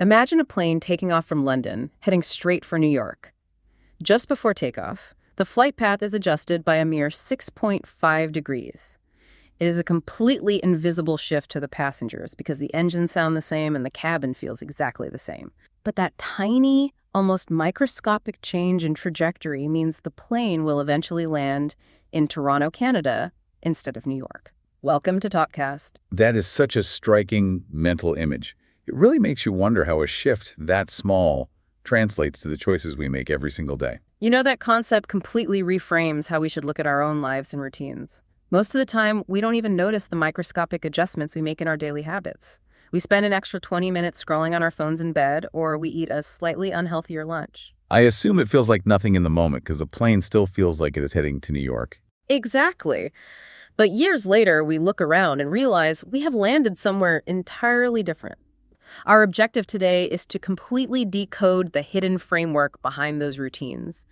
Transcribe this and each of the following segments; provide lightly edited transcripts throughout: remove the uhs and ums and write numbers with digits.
Imagine a plane taking off from London, heading straight for New York. Just before takeoff, the flight path is adjusted by a mere 6.5 degrees. It is a completely invisible shift to the passengers because the engines sound the same and the cabin feels exactly the same. But that tiny, almost microscopic change in trajectory means the plane will eventually land in Toronto, Canada, instead of New York. Welcome to TalkKast. That is such a striking mental image. It really makes you wonder how a shift that small translates to the choices we make every single day. You know, that concept completely reframes how we should look at our own lives and routines. Most of the time, we don't even notice the microscopic adjustments we make in our daily habits. We spend an extra 20 minutes scrolling on our phones in bed, or we eat a slightly unhealthier lunch. I assume it feels like nothing in the moment because the plane still feels like it is heading to New York. Exactly. But years later, we look around and realize we have landed somewhere entirely different. Our objective today is to completely decode the hidden framework behind those routines.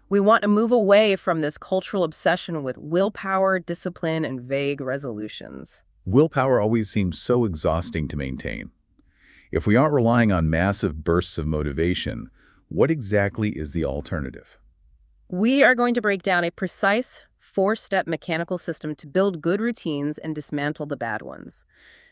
We want to move away from this cultural obsession with willpower, discipline, and vague resolutions. Willpower always seems so exhausting to maintain. If we aren't relying on massive bursts of motivation, what exactly is the alternative? We are going to break down a precise, four-step mechanical system to build good routines and dismantle the bad ones.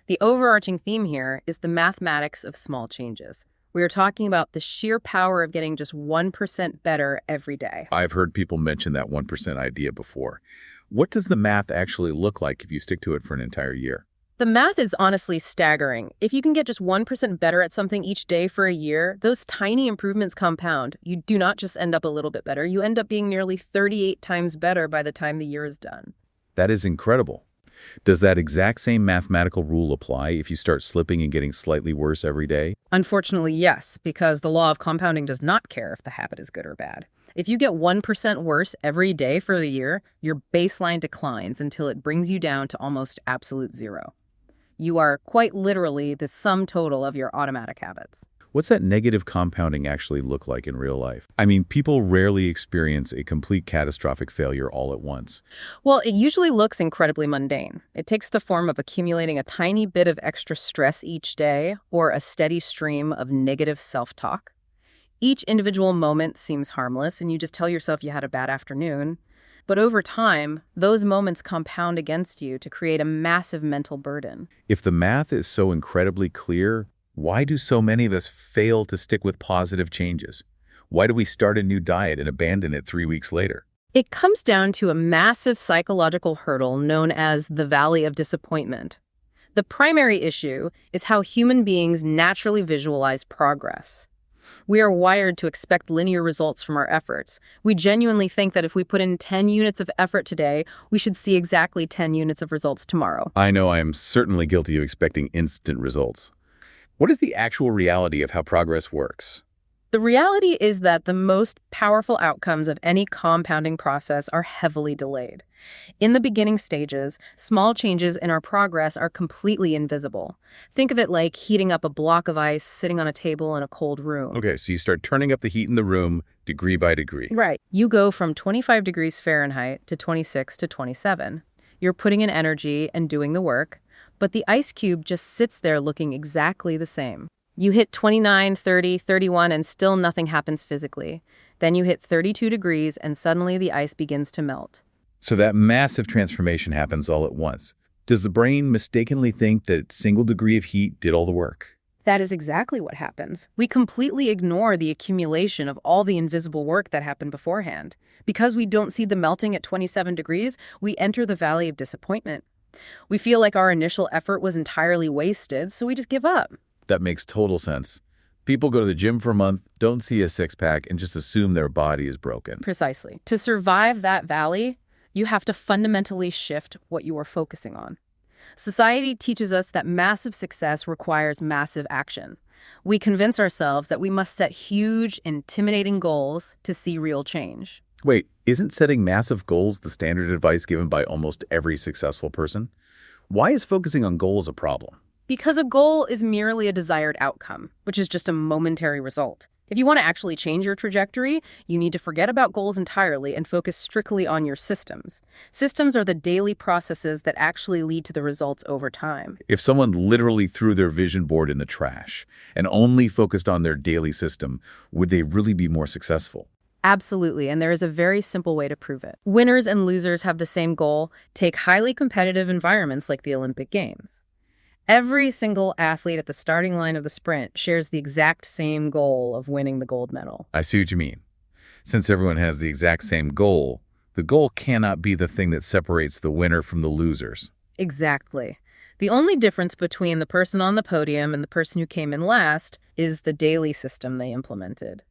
The overarching theme here is the mathematics of small changes. We are talking about the sheer power of getting just 1% better every day. I've heard people mention that 1% idea before. What does the math actually look like if you stick to it for an entire year? The math is honestly staggering. If you can get just 1% better at something each day for a year, those tiny improvements compound. You do not just end up a little bit better, you end up being nearly 38 times better by the time the year is done. That is incredible. Does that exact same mathematical rule apply if you start slipping and getting slightly worse every day? Unfortunately, yes, because the law of compounding does not care if the habit is good or bad. If you get 1% worse every day for the year, your baseline declines until it brings you down to almost absolute zero. You are quite literally the sum total of your automatic habits. What's that negative compounding actually look like in real life? I mean, people rarely experience a complete catastrophic failure all at once. Well, it usually looks incredibly mundane. It takes the form of accumulating a tiny bit of extra stress each day or a steady stream of negative self-talk. Each individual moment seems harmless, and you just tell yourself you had a bad afternoon. But over time, those moments compound against you to create a massive mental burden. If the math is so incredibly clear, why do so many of us fail to stick with positive changes? Why do we start a new diet and abandon it 3 weeks later? It comes down to a massive psychological hurdle known as the valley of disappointment. The primary issue is how human beings naturally visualize progress. We are wired to expect linear results from our efforts. We genuinely think that if we put in 10 units of effort today, we should see exactly 10 units of results tomorrow. I know I am certainly guilty of expecting instant results. What is the actual reality of how progress works? The reality is that the most powerful outcomes of any compounding process are heavily delayed. In the beginning stages, small changes in our progress are completely invisible. Think of it like heating up a block of ice sitting on a table in a cold room. Okay, so you start turning up the heat in the room degree by degree. Right. You go from 25 degrees Fahrenheit to 26 to 27. You're putting in energy and doing the work, but the ice cube just sits there looking exactly the same. You hit 29, 30, 31, and still nothing happens physically. Then you hit 32 degrees, and suddenly the ice begins to melt. So that massive transformation happens all at once. Does the brain mistakenly think that single degree of heat did all the work? That is exactly what happens. We completely ignore the accumulation of all the invisible work that happened beforehand. Because we don't see the melting at 27 degrees, we enter the valley of disappointment. We feel like our initial effort was entirely wasted, so we just give up. That makes total sense. People go to the gym for a month, don't see a six-pack, and just assume their body is broken. Precisely. To survive that valley, you have to fundamentally shift what you are focusing on. Society teaches us that massive success requires massive action. We convince ourselves that we must set huge, intimidating goals to see real change. Wait, isn't setting massive goals the standard advice given by almost every successful person? Why is focusing on goals a problem? Because a goal is merely a desired outcome, which is just a momentary result. If you want to actually change your trajectory, you need to forget about goals entirely and focus strictly on your systems. Systems are the daily processes that actually lead to the results over time. If someone literally threw their vision board in the trash and only focused on their daily system, would they really be more successful? Absolutely, and there is a very simple way to prove it. Winners and losers have the same goal. Take highly competitive environments like the Olympic Games. Every single athlete at the starting line of the sprint shares the exact same goal of winning the gold medal. I see what you mean. Since everyone has the exact same goal, the goal cannot be the thing that separates the winner from the losers. Exactly. The only difference between the person on the podium and the person who came in last is the daily system they implemented.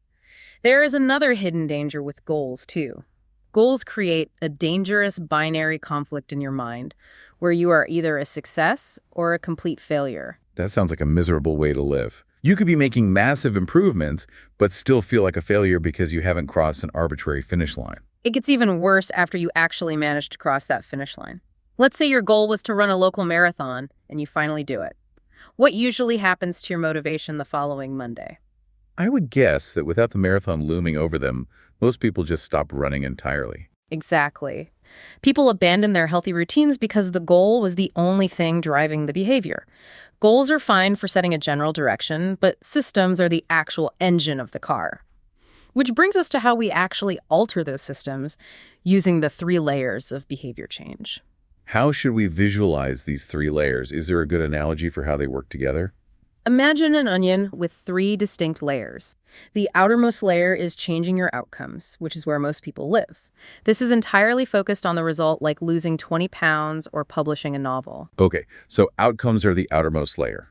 There is another hidden danger with goals, too. Goals create a dangerous binary conflict in your mind, where you are either a success or a complete failure. That sounds like a miserable way to live. You could be making massive improvements, but still feel like a failure because you haven't crossed an arbitrary finish line. It gets even worse after you actually manage to cross that finish line. Let's say your goal was to run a local marathon, and you finally do it. What usually happens to your motivation the following Monday? I would guess that without the marathon looming over them, most people just stop running entirely. Exactly. People abandon their healthy routines because the goal was the only thing driving the behavior. Goals are fine for setting a general direction, but systems are the actual engine of the car. Which brings us to how we actually alter those systems using the 3 layers of behavior change. How should we visualize these 3 layers? Is there a good analogy for how they work together? Imagine an onion with 3 distinct layers. The outermost layer is changing your outcomes, which is where most people live. This is entirely focused on the result, like losing 20 pounds or publishing a novel. Okay, so outcomes are the outermost layer.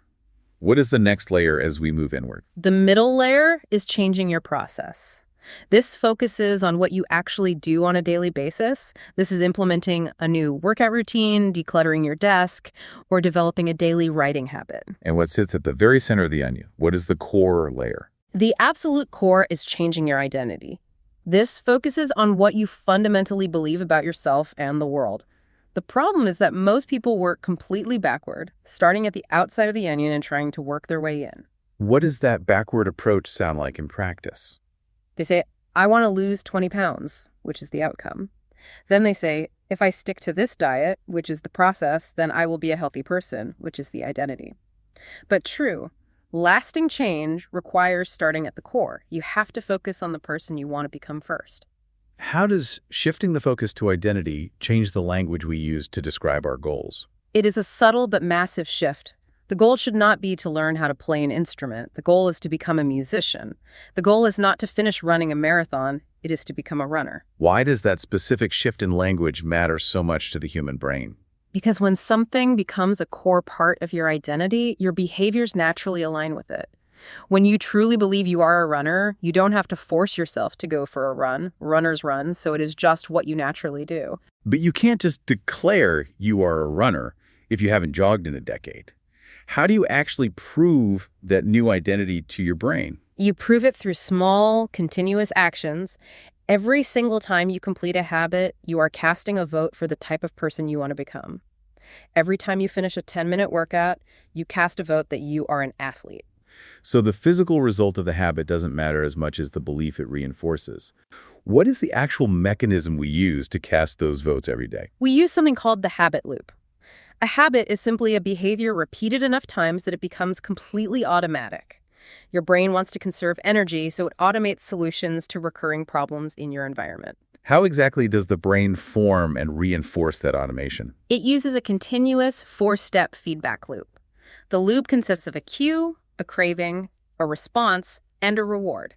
What is the next layer as we move inward? The middle layer is changing your process. This focuses on what you actually do on a daily basis. This is implementing a new workout routine, decluttering your desk, or developing a daily writing habit. And what sits at the very center of the onion? What is the core layer? The absolute core is changing your identity. This focuses on what you fundamentally believe about yourself and the world. The problem is that most people work completely backward, starting at the outside of the onion and trying to work their way in. What does that backward approach sound like in practice? They say, I want to lose 20 pounds, which is the outcome. Then they say, if I stick to this diet, which is the process, then I will be a healthy person, which is the identity. But true, lasting change requires starting at the core. You have to focus on the person you want to become first. How does shifting the focus to identity change the language we use to describe our goals? It is a subtle but massive shift. The goal should not be to learn how to play an instrument. The goal is to become a musician. The goal is not to finish running a marathon. It is to become a runner. Why does that specific shift in language matter so much to the human brain? Because when something becomes a core part of your identity, your behaviors naturally align with it. When you truly believe you are a runner, you don't have to force yourself to go for a run. Runners run, so it is just what you naturally do. But you can't just declare you are a runner if you haven't jogged in a decade. How do you actually prove that new identity to your brain? You prove it through small, continuous actions. Every single time you complete a habit, you are casting a vote for the type of person you want to become. Every time you finish a 10-minute workout, you cast a vote that you are an athlete. So the physical result of the habit doesn't matter as much as the belief it reinforces. What is the actual mechanism we use to cast those votes every day? We use something called the habit loop. A habit is simply a behavior repeated enough times that it becomes completely automatic. Your brain wants to conserve energy, so it automates solutions to recurring problems in your environment. How exactly does the brain form and reinforce that automation? It uses a continuous 4-step feedback loop. The loop consists of a cue, a craving, a response, and a reward.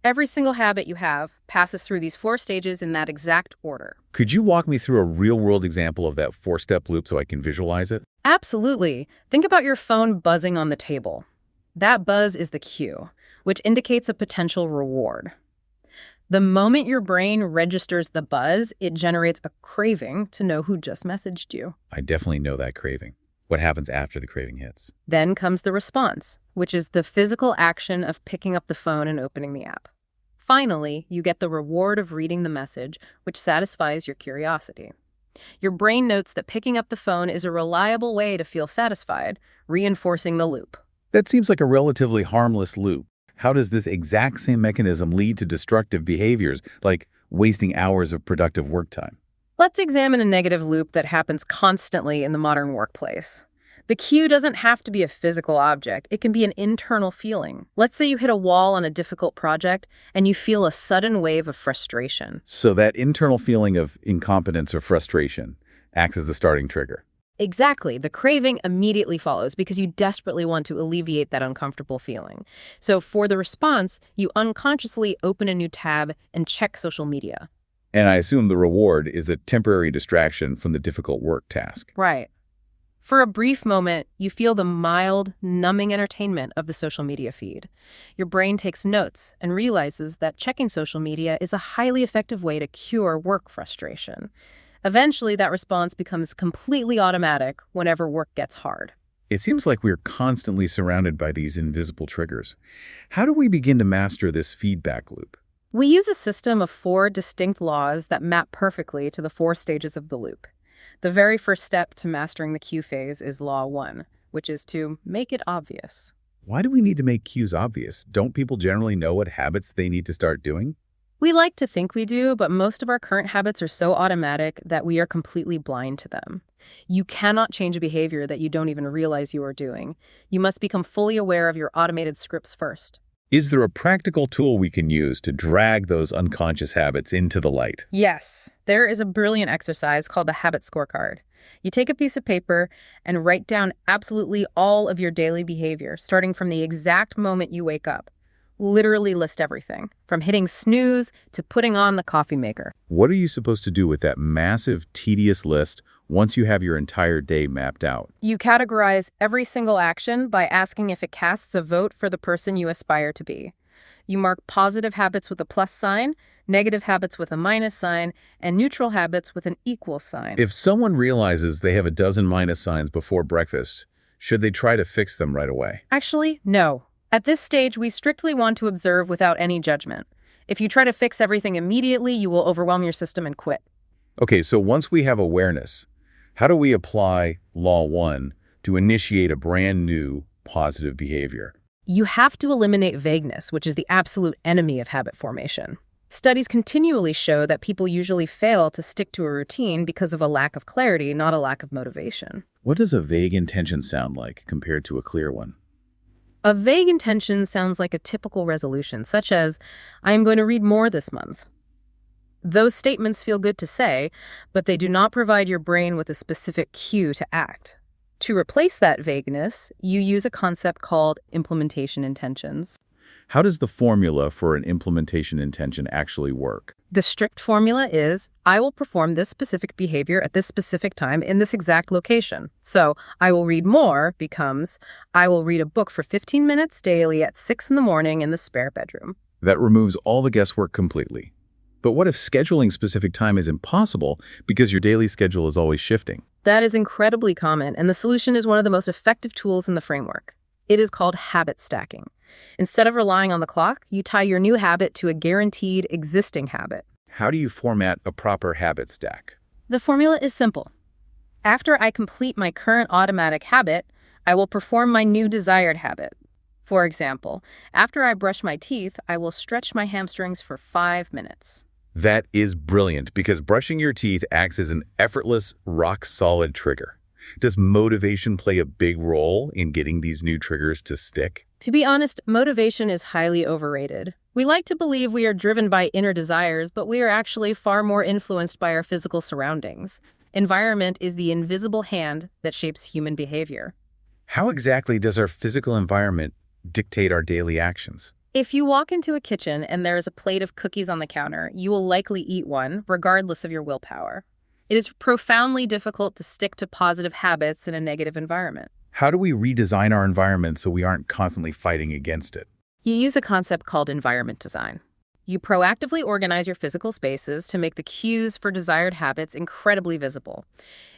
Every single habit you have passes through these 4 stages in that exact order. Could you walk me through a real-world example of that 4-step loop so I can visualize it? Absolutely. Think about your phone buzzing on the table. That buzz is the cue, which indicates a potential reward. The moment your brain registers the buzz, it generates a craving to know who just messaged you. I definitely know that craving. What happens after the craving hits? Then comes the response, which is the physical action of picking up the phone and opening the app. Finally, you get the reward of reading the message, which satisfies your curiosity. Your brain notes that picking up the phone is a reliable way to feel satisfied, reinforcing the loop. That seems like a relatively harmless loop. How does this exact same mechanism lead to destructive behaviors, like wasting hours of productive work time? Let's examine a negative loop that happens constantly in the modern workplace. The cue doesn't have to be a physical object. It can be an internal feeling. Let's say you hit a wall on a difficult project and you feel a sudden wave of frustration. So that internal feeling of incompetence or frustration acts as the starting trigger. Exactly. The craving immediately follows because you desperately want to alleviate that uncomfortable feeling. So for the response, you unconsciously open a new tab and check social media. And I assume the reward is the temporary distraction from the difficult work task. Right. For a brief moment, you feel the mild, numbing entertainment of the social media feed. Your brain takes notes and realizes that checking social media is a highly effective way to cure work frustration. Eventually, that response becomes completely automatic whenever work gets hard. It seems like we're constantly surrounded by these invisible triggers. How do we begin to master this feedback loop? We use a system of 4 distinct laws that map perfectly to the 4 stages of the loop. The very first step to mastering the cue phase is Law 1, which is to make it obvious. Why do we need to make cues obvious? Don't people generally know what habits they need to start doing? We like to think we do, but most of our current habits are so automatic that we are completely blind to them. You cannot change a behavior that you don't even realize you are doing. You must become fully aware of your automated scripts first. Is there a practical tool we can use to drag those unconscious habits into the light? Yes, there is a brilliant exercise called the habit scorecard. You take a piece of paper and write down absolutely all of your daily behavior, starting from the exact moment you wake up. Literally list everything, from hitting snooze to putting on the coffee maker. What are you supposed to do with that massive, tedious list once you have your entire day mapped out? You categorize every single action by asking if it casts a vote for the person you aspire to be. You mark positive habits with a plus sign, negative habits with a minus sign, and neutral habits with an equal sign. If someone realizes they have a dozen minus signs before breakfast, should they try to fix them right away? Actually, no. At this stage, we strictly want to observe without any judgment. If you try to fix everything immediately, you will overwhelm your system and quit. Okay, so once we have awareness, how do we apply Law 1 to initiate a brand new positive behavior? You have to eliminate vagueness, which is the absolute enemy of habit formation. Studies continually show that people usually fail to stick to a routine because of a lack of clarity, not a lack of motivation. What does a vague intention sound like compared to a clear one? A vague intention sounds like a typical resolution, such as, I am going to read more this month. Those statements feel good to say, but they do not provide your brain with a specific cue to act. To replace that vagueness, you use a concept called implementation intentions. How does the formula for an implementation intention actually work? The strict formula is, I will perform this specific behavior at this specific time in this exact location. So, I will read more becomes, I will read a book for 15 minutes daily at 6 in the morning in the spare bedroom. That removes all the guesswork completely. But what if scheduling specific time is impossible because your daily schedule is always shifting? That is incredibly common, and the solution is one of the most effective tools in the framework. It is called habit stacking. Instead of relying on the clock, you tie your new habit to a guaranteed existing habit. How do you format a proper habit stack? The formula is simple. After I complete my current automatic habit, I will perform my new desired habit. For example, after I brush my teeth, I will stretch my hamstrings for 5 minutes. That is brilliant because brushing your teeth acts as an effortless, rock-solid trigger. Does motivation play a big role in getting these new triggers to stick? To be honest, motivation is highly overrated. We like to believe we are driven by inner desires, but we are actually far more influenced by our physical surroundings. Environment is the invisible hand that shapes human behavior. How exactly does our physical environment dictate our daily actions? If you walk into a kitchen and there is a plate of cookies on the counter, you will likely eat one, regardless of your willpower. It is profoundly difficult to stick to positive habits in a negative environment. How do we redesign our environment so we aren't constantly fighting against it? You use a concept called environment design. You proactively organize your physical spaces to make the cues for desired habits incredibly visible.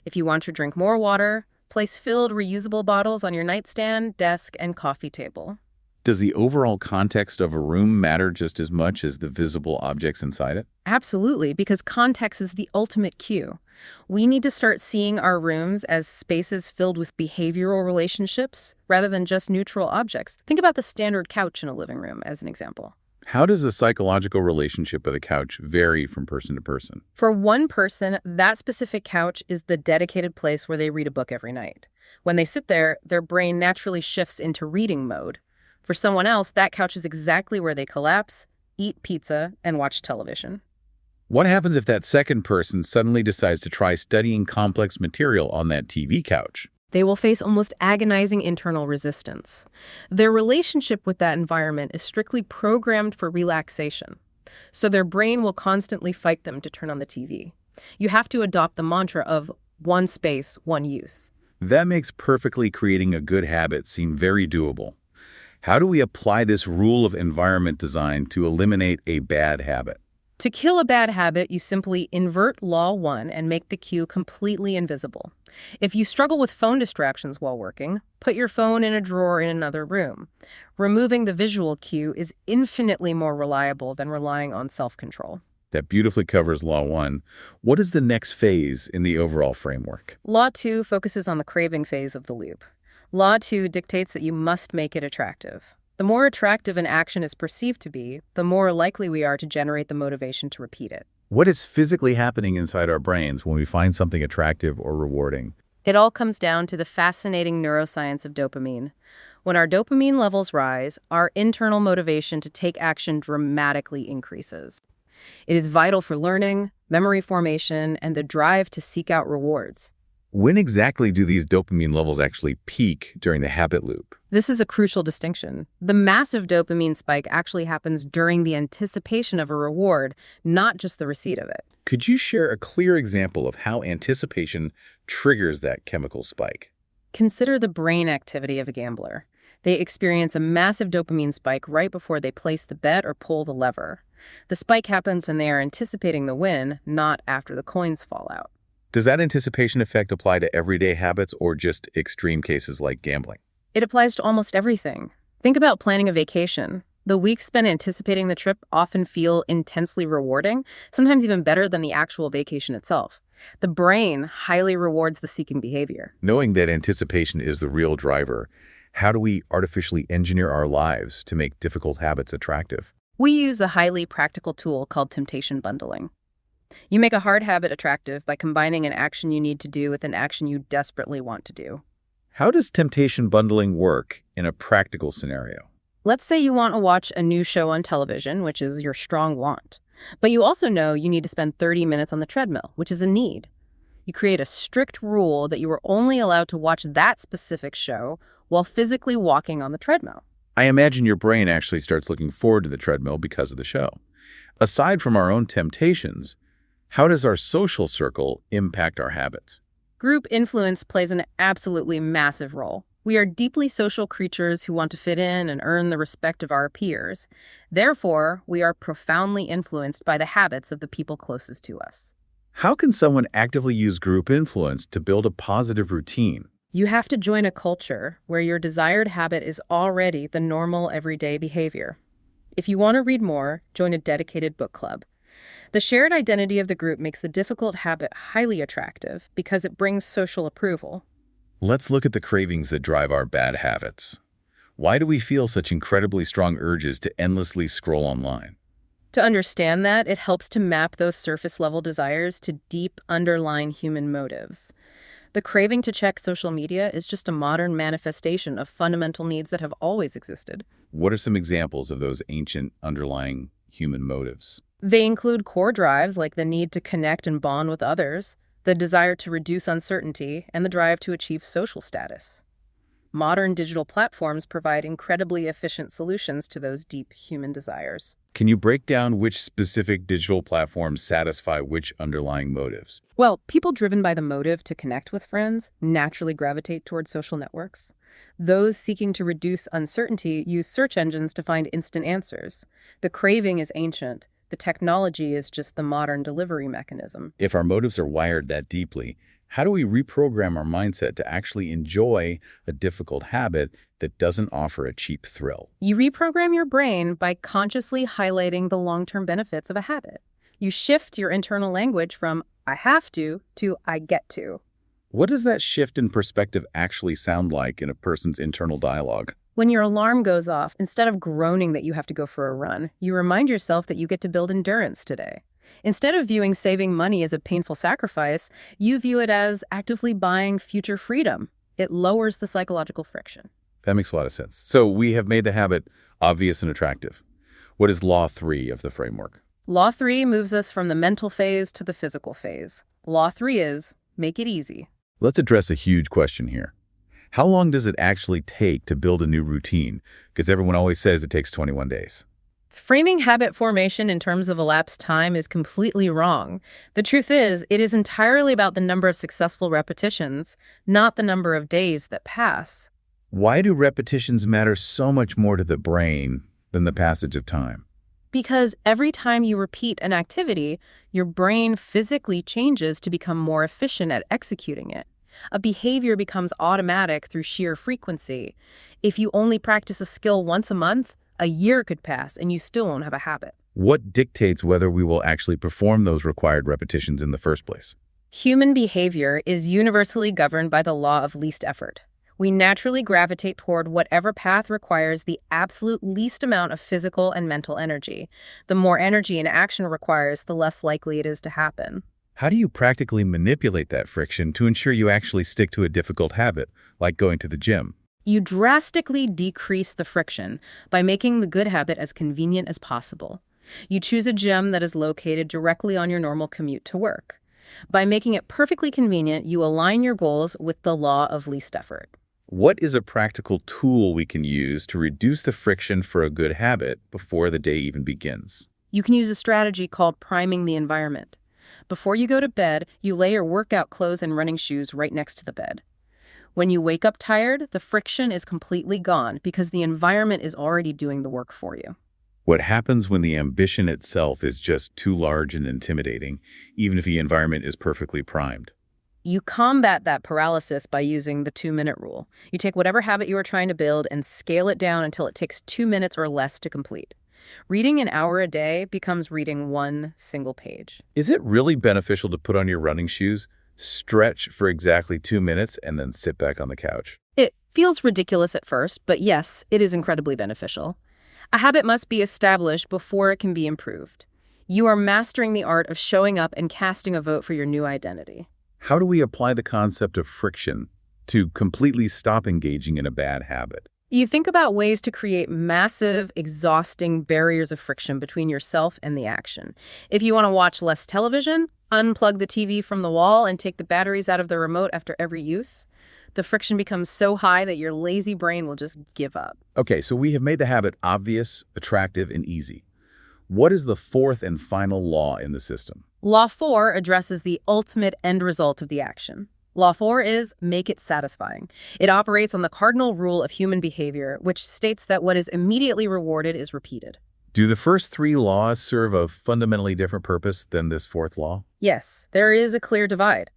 If you want to drink more water, place filled reusable bottles on your nightstand, desk, and coffee table. Does the overall context of a room matter just as much as the visible objects inside it? Absolutely, because context is the ultimate cue. We need to start seeing our rooms as spaces filled with behavioral relationships rather than just neutral objects. Think about the standard couch in a living room as an example. How does the psychological relationship with a couch vary from person to person? For one person, that specific couch is the dedicated place where they read a book every night. When they sit there, their brain naturally shifts into reading mode. For someone else, that couch is exactly where they collapse, eat pizza, and watch television. What happens if that second person suddenly decides to try studying complex material on that TV couch? They will face almost agonizing internal resistance. Their relationship with that environment is strictly programmed for relaxation, so their brain will constantly fight them to turn on the TV. You have to adopt the mantra of one space, one use. That makes perfectly creating a good habit seem very doable. How do we apply this rule of environment design to eliminate a bad habit? To kill a bad habit, you simply invert Law 1 and make the cue completely invisible. If you struggle with phone distractions while working, put your phone in a drawer in another room. Removing the visual cue is infinitely more reliable than relying on self-control. That beautifully covers Law 1. What is the next phase in the overall framework? Law 2 focuses on the craving phase of the loop. Law 2 dictates that you must make it attractive. The more attractive an action is perceived to be, the more likely we are to generate the motivation to repeat it. What is physically happening inside our brains when we find something attractive or rewarding? It all comes down to the fascinating neuroscience of dopamine. When our dopamine levels rise, our internal motivation to take action dramatically increases. It is vital for learning, memory formation, and the drive to seek out rewards. When exactly do these dopamine levels actually peak during the habit loop? This is a crucial distinction. The massive dopamine spike actually happens during the anticipation of a reward, not just the receipt of it. Could you share a clear example of how anticipation triggers that chemical spike? Consider the brain activity of a gambler. They experience a massive dopamine spike right before they place the bet or pull the lever. The spike happens when they are anticipating the win, not after the coins fall out. Does that anticipation effect apply to everyday habits or just extreme cases like gambling? It applies to almost everything. Think about planning a vacation. The weeks spent anticipating the trip often feel intensely rewarding, sometimes even better than the actual vacation itself. The brain highly rewards the seeking behavior. Knowing that anticipation is the real driver, how do we artificially engineer our lives to make difficult habits attractive? We use a highly practical tool called temptation bundling. You make a hard habit attractive by combining an action you need to do with an action you desperately want to do. How does temptation bundling work in a practical scenario? Let's say you want to watch a new show on television, which is your strong want. But you also know you need to spend 30 minutes on the treadmill, which is a need. You create a strict rule that you are only allowed to watch that specific show while physically walking on the treadmill. I imagine your brain actually starts looking forward to the treadmill because of the show. Aside from our own temptations, how does our social circle impact our habits? Group influence plays an absolutely massive role. We are deeply social creatures who want to fit in and earn the respect of our peers. Therefore, we are profoundly influenced by the habits of the people closest to us. How can someone actively use group influence to build a positive routine? You have to join a culture where your desired habit is already the normal everyday behavior. If you want to read more, join a dedicated book club. The shared identity of the group makes the difficult habit highly attractive because it brings social approval. Let's look at the cravings that drive our bad habits. Why do we feel such incredibly strong urges to endlessly scroll online? To understand that, it helps to map those surface-level desires to deep, underlying human motives. The craving to check social media is just a modern manifestation of fundamental needs that have always existed. What are some examples of those ancient underlying human motives? They include core drives like the need to connect and bond with others, the desire to reduce uncertainty, and the drive to achieve social status. Modern digital platforms provide incredibly efficient solutions to those deep human desires. Can you break down which specific digital platforms satisfy which underlying motives? Well, people driven by the motive to connect with friends naturally gravitate towards social networks. Those seeking to reduce uncertainty use search engines to find instant answers. The craving is ancient. The technology is just the modern delivery mechanism. If our motives are wired that deeply, How do we reprogram our mindset to actually enjoy a difficult habit that doesn't offer a cheap thrill? You reprogram your brain by consciously highlighting the long-term benefits of a habit. You shift your internal language from I have to I get to. What does that shift in perspective actually sound like in a person's internal dialogue? When your alarm goes off, instead of groaning that you have to go for a run, you remind yourself that you get to build endurance today. Instead of viewing saving money as a painful sacrifice, you view it as actively buying future freedom. It lowers the psychological friction. That makes a lot of sense. So we have made the habit obvious and attractive. What is Law 3 of the framework? Law 3 moves us from the mental phase to the physical phase. Law 3 is make it easy. Let's address a huge question here. How long does it actually take to build a new routine? Because everyone always says it takes 21 days. Framing habit formation in terms of elapsed time is completely wrong. The truth is, it is entirely about the number of successful repetitions, not the number of days that pass. Why do repetitions matter so much more to the brain than the passage of time? Because every time you repeat an activity, your brain physically changes to become more efficient at executing it. A behavior becomes automatic through sheer frequency. If you only practice a skill once a month, a year could pass and you still won't have a habit. What dictates whether we will actually perform those required repetitions in the first place? Human behavior is universally governed by the law of least effort. We naturally gravitate toward whatever path requires the absolute least amount of physical and mental energy. The more energy an action requires, the less likely it is to happen. How do you practically manipulate that friction to ensure you actually stick to a difficult habit, like going to the gym? You drastically decrease the friction by making the good habit as convenient as possible. You choose a gym that is located directly on your normal commute to work. By making it perfectly convenient, you align your goals with the law of least effort. What is a practical tool we can use to reduce the friction for a good habit before the day even begins? You can use a strategy called priming the environment. Before you go to bed, you lay your workout clothes and running shoes right next to the bed. When you wake up tired, the friction is completely gone because the environment is already doing the work for you. What happens when the ambition itself is just too large and intimidating, even if the environment is perfectly primed? You combat that paralysis by using the 2-minute rule. You take whatever habit you are trying to build and scale it down until it takes 2 minutes or less to complete. Reading an hour a day becomes reading one single page. Is it really beneficial to put on your running shoes, stretch for exactly 2 minutes, and then sit back on the couch? It feels ridiculous at first, but yes, it is incredibly beneficial. A habit must be established before it can be improved. You are mastering the art of showing up and casting a vote for your new identity. How do we apply the concept of friction to completely stop engaging in a bad habit? You think about ways to create massive, exhausting barriers of friction between yourself and the action. If you want to watch less television, unplug the TV from the wall and take the batteries out of the remote after every use. The friction becomes so high that your lazy brain will just give up. Okay, so we have made the habit obvious, attractive, and easy. What is the fourth and final law in the system? Law 4 addresses the ultimate end result of the action. Law 4 is make it satisfying. It operates on the cardinal rule of human behavior, which states that what is immediately rewarded is repeated. Do the first 3 laws serve a fundamentally different purpose than this fourth law? Yes, there is a clear divide.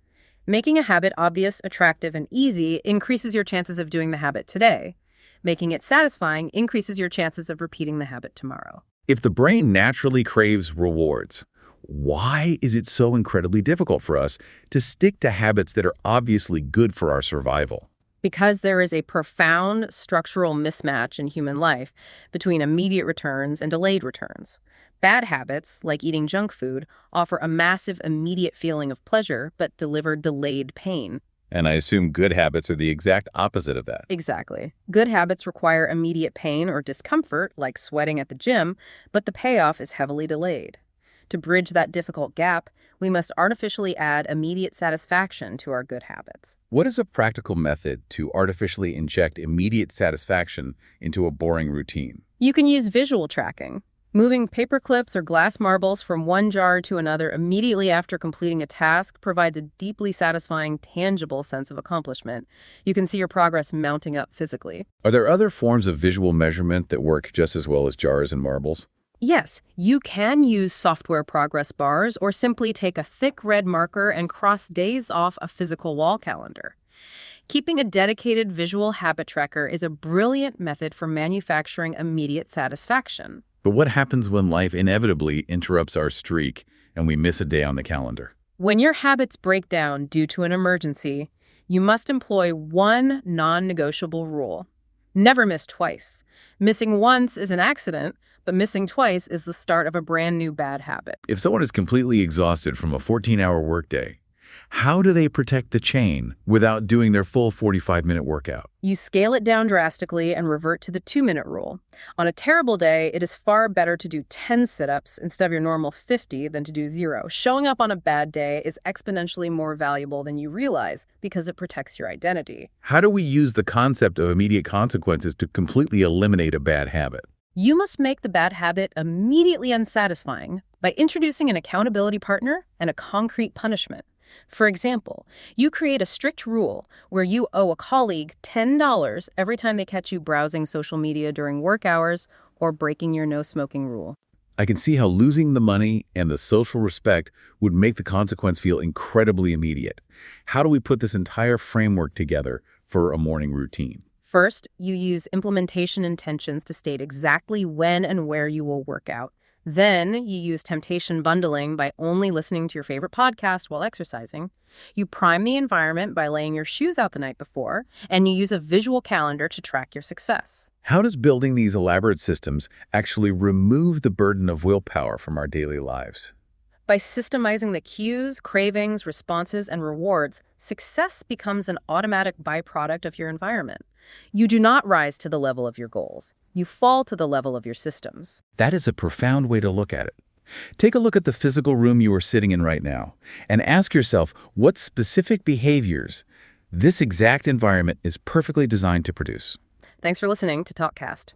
Making a habit obvious, attractive, and easy increases your chances of doing the habit today. Making it satisfying increases your chances of repeating the habit tomorrow. If the brain naturally craves rewards, why is it so incredibly difficult for us to stick to habits that are obviously good for our survival? Because there is a profound structural mismatch in human life between immediate returns and delayed returns. Bad habits, like eating junk food, offer a massive immediate feeling of pleasure but deliver delayed pain. And I assume good habits are the exact opposite of that. Exactly. Good habits require immediate pain or discomfort, like sweating at the gym, but the payoff is heavily delayed. To bridge that difficult gap, we must artificially add immediate satisfaction to our good habits. What is a practical method to artificially inject immediate satisfaction into a boring routine? You can use visual tracking. Moving paper clips or glass marbles from one jar to another immediately after completing a task provides a deeply satisfying, tangible sense of accomplishment. You can see your progress mounting up physically. Are there other forms of visual measurement that work just as well as jars and marbles? Yes, you can use software progress bars or simply take a thick red marker and cross days off a physical wall calendar. Keeping a dedicated visual habit tracker is a brilliant method for manufacturing immediate satisfaction. But what happens when life inevitably interrupts our streak and we miss a day on the calendar? When your habits break down due to an emergency, you must employ one non-negotiable rule. Never miss twice. Missing once is an accident, but missing twice is the start of a brand new bad habit. If someone is completely exhausted from a 14-hour workday, how do they protect the chain without doing their full 45-minute workout? You scale it down drastically and revert to the 2-minute rule. On a terrible day, it is far better to do 10 sit-ups instead of your normal 50 than to do 0. Showing up on a bad day is exponentially more valuable than you realize because it protects your identity. How do we use the concept of immediate consequences to completely eliminate a bad habit? You must make the bad habit immediately unsatisfying by introducing an accountability partner and a concrete punishment. For example, you create a strict rule where you owe a colleague $10 every time they catch you browsing social media during work hours or breaking your no-smoking rule. I can see how losing the money and the social respect would make the consequence feel incredibly immediate. How do we put this entire framework together for a morning routine? First, you use implementation intentions to state exactly when and where you will work out. Then, you use temptation bundling by only listening to your favorite podcast while exercising. You prime the environment by laying your shoes out the night before, and you use a visual calendar to track your success. How does building these elaborate systems actually remove the burden of willpower from our daily lives? By systemizing the cues, cravings, responses, and rewards, success becomes an automatic byproduct of your environment. You do not rise to the level of your goals. You fall to the level of your systems. That is a profound way to look at it. Take a look at the physical room you are sitting in right now and ask yourself what specific behaviors this exact environment is perfectly designed to produce. Thanks for listening to TalkKast.